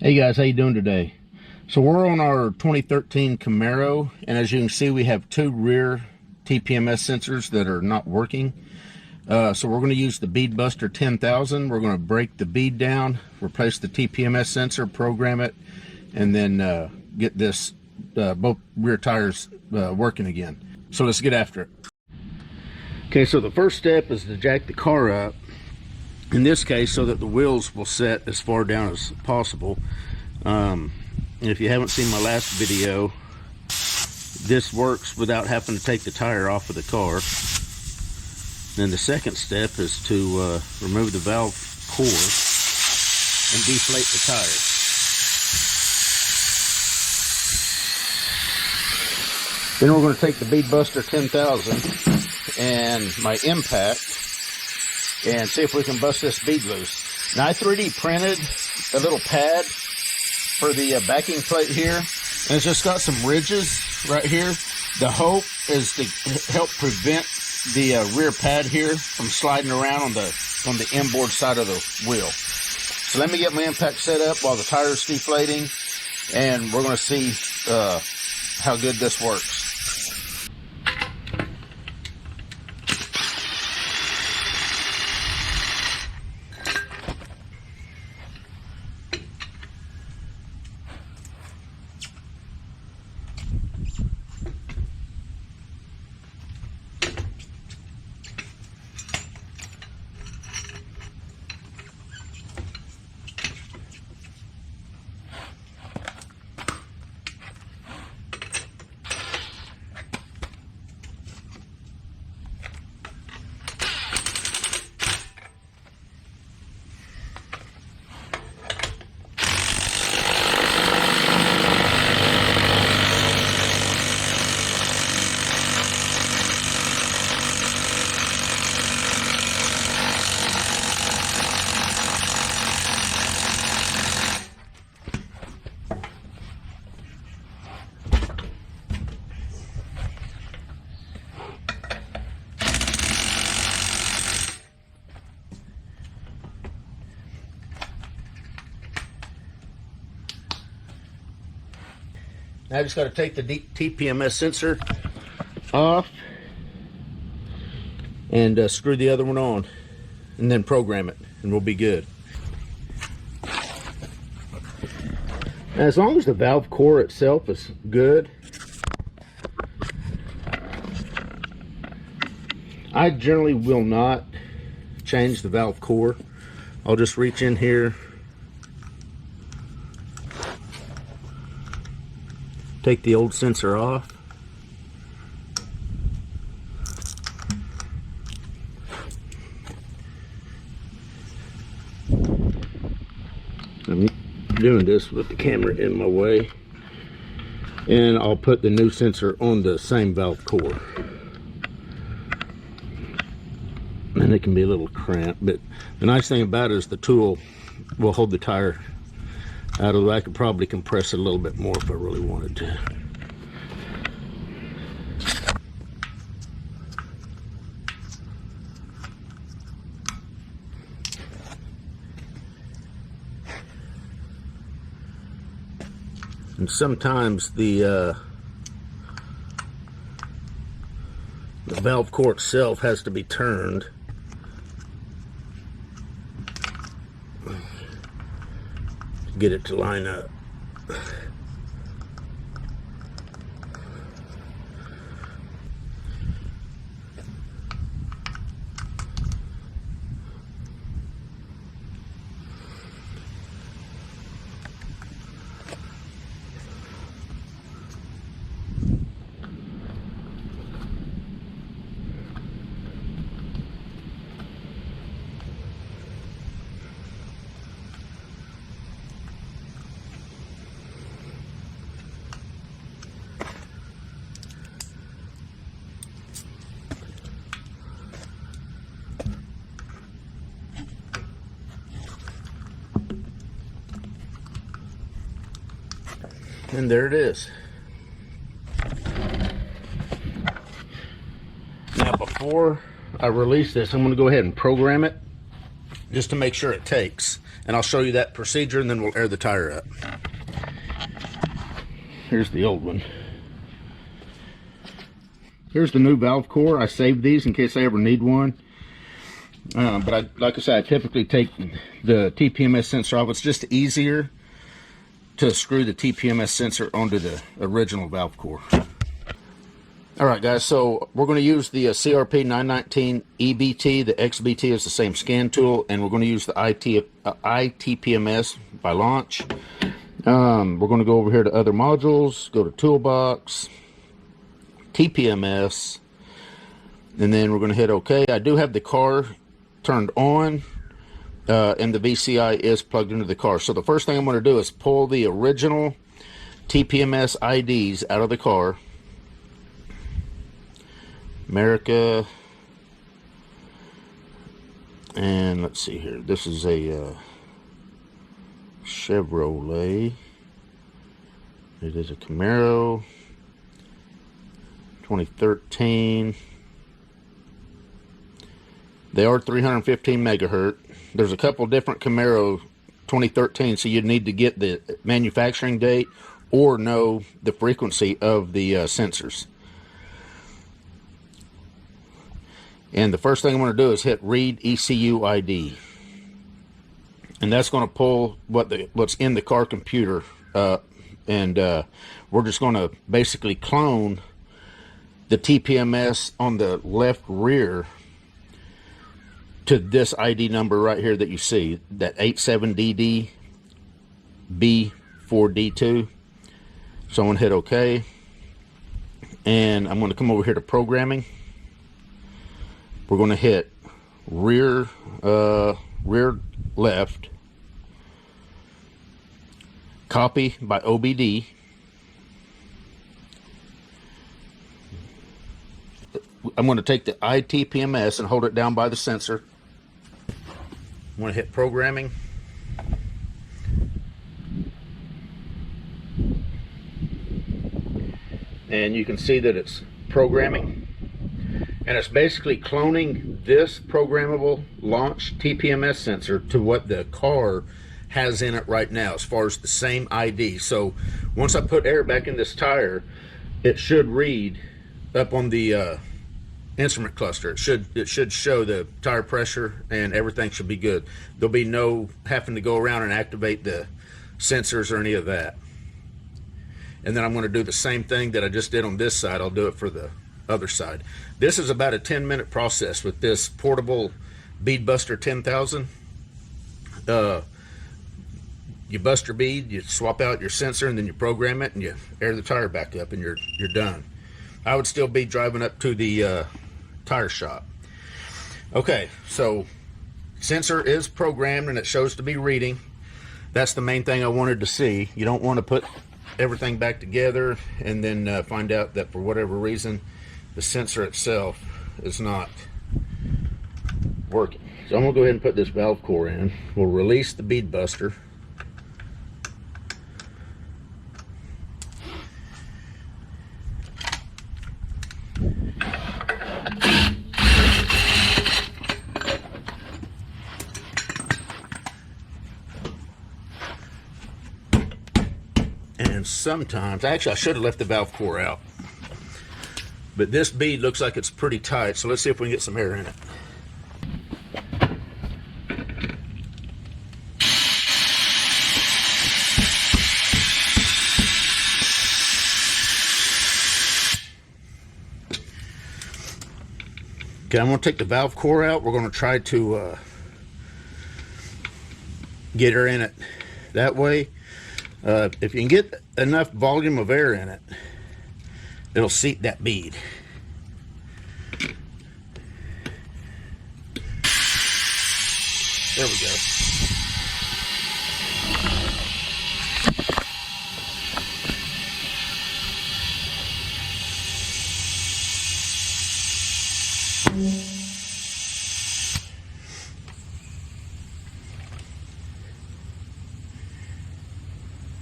Hey guys, how you doing today? So we're on our 2013 Camaro, and as you can see, we have two rear TPMS sensors that are not working. So we're going to use the Bead Buster 10,000. We're going to break the bead down, replace the TPMS sensor, program it, and then get this both rear tires working again. So let's get after it. Okay, so the first step is to jack the car up, in this case so that the wheels will set as far down as possible. And if you haven't seen my last video, this works without having to take the tire off of the car. Then the second step is to remove the valve core and deflate the tire. Then we're going to take the Bead Buster 10,000 and my impact and see if we can bust this bead loose. Now I 3D printed a little pad for the backing plate here, and it's just got some ridges right here. The hope is to help prevent the rear pad here from sliding around on the inboard side of the wheel. So let me get my impact set up while the tire is deflating, and we're going to see how good this works. Now I just got to take the TPMS sensor off and screw the other one on, and then program it, and we'll be good. Now, as long as the valve core itself is good, I generally will not change the valve core. I'll just reach in here, take the old sensor off, I'm doing this with the camera in my way, and I'll put the new sensor on the same valve core. And it can be a little cramped, but the nice thing about it is the tool will hold the tire out of the way. I could probably compress it a little bit more if I really wanted to. And sometimes the valve core itself has to be turned to get it to line up. And there it is. Now before I release this, I'm going to go ahead and program it just to make sure it takes. And I'll show you that procedure, and then we'll air the tire up. Here's the old one. Here's the new valve core. I saved these in case I ever need one. But like I said, I typically take the TPMS sensor off. It's just easier to screw the TPMS sensor onto the original valve core. Alright guys, so we're going to use the CRP 919 EBT. The XBT is the same scan tool, and we're going to use the i-TPMS by launch. We're going to go over here to other modules, go to toolbox, TPMS, and then we're going to hit OK. I do have the car turned on, and the VCI is plugged into the car. So the first thing I'm going to do is pull the original TPMS IDs out of the car. America, and let's see here, this is a Chevrolet. It is a Camaro 2013. They are 315 megahertz. There's a couple different Camaro 2013, so you'd need to get the manufacturing date or know the frequency of the sensors. And the first thing I'm going to do is hit read ECU ID, and that's going to pull what's in the car computer, and we're just going to basically clone the TPMS on the left rear to this ID number right here that you see, that 87DD B4D2. So I'm going to hit OK, and I'm going to come over here to programming. We're going to hit rear left, copy by OBD. I'm going to take the i-TPMS and hold it down by the sensor. I'm going to hit programming. And you can see that it's programming. And it's basically cloning this programmable launch TPMS sensor to what the car has in it right now, as far as the same ID. So once I put air back in this tire, it should read up on the instrument cluster. It should show the tire pressure, and everything should be good. There'll be no having to go around and activate the sensors or any of that. And then I'm going to do the same thing that I just did on this side. I'll do it for the other side. This is about a 10-minute process with this portable Bead Buster 10,000. You bust your bead, you swap out your sensor, and then you program it, and you air the tire back up, and you're done. I would still be driving up to the tire shop. Okay, so sensor is programmed and it shows to be reading. That's the main thing I wanted to see. You don't want to put everything back together and then find out that for whatever reason the sensor itself is not working. So I'm going to go ahead and put this valve core in. We'll release the bead buster. And sometimes, actually I should have left the valve core out, but this bead looks like it's pretty tight, so let's see if we can get some air in it. Okay, I'm going to take the valve core out. We're going to try to get air in it that way. If you can get enough volume of air in it, it'll seat that bead. There we go.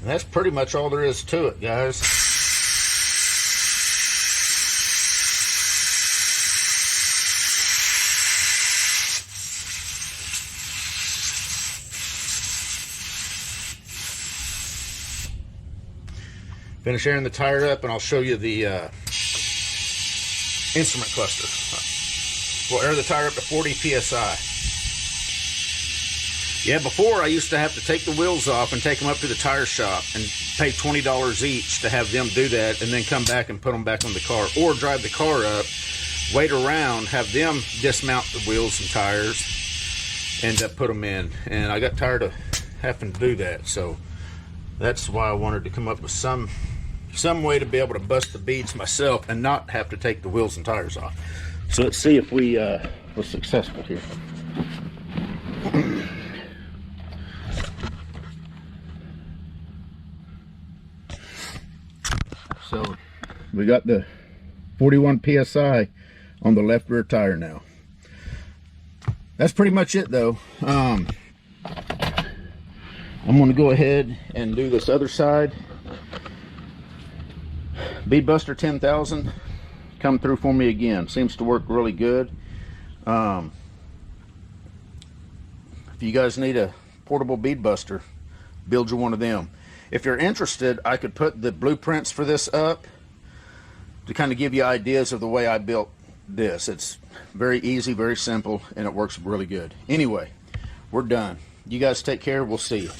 And that's pretty much all there is to it, guys. Finish airing the tire up, and I'll show you the instrument cluster. We'll air the tire up to 40 psi. Yeah, before I used to have to take the wheels off and take them up to the tire shop and pay $20 each to have them do that, and then come back and put them back on the car, or drive the car up, wait around, have them dismount the wheels and tires, and put them in. And I got tired of having to do that, so that's why I wanted to come up with some way to be able to bust the beads myself and not have to take the wheels and tires off. So let's see if we were successful here. So we got the 41 psi on the left rear tire now. That's pretty much it though. I'm going to go ahead and do this other side. Bead Buster 10,000 come through for me again. Seems to work really good. If you guys need a portable bead buster, build you one of them. If you're interested, I could put the blueprints for this up to kind of give you ideas of the way I built this. It's very easy, very simple, and it works really good. Anyway, we're done. You guys take care. We'll see you.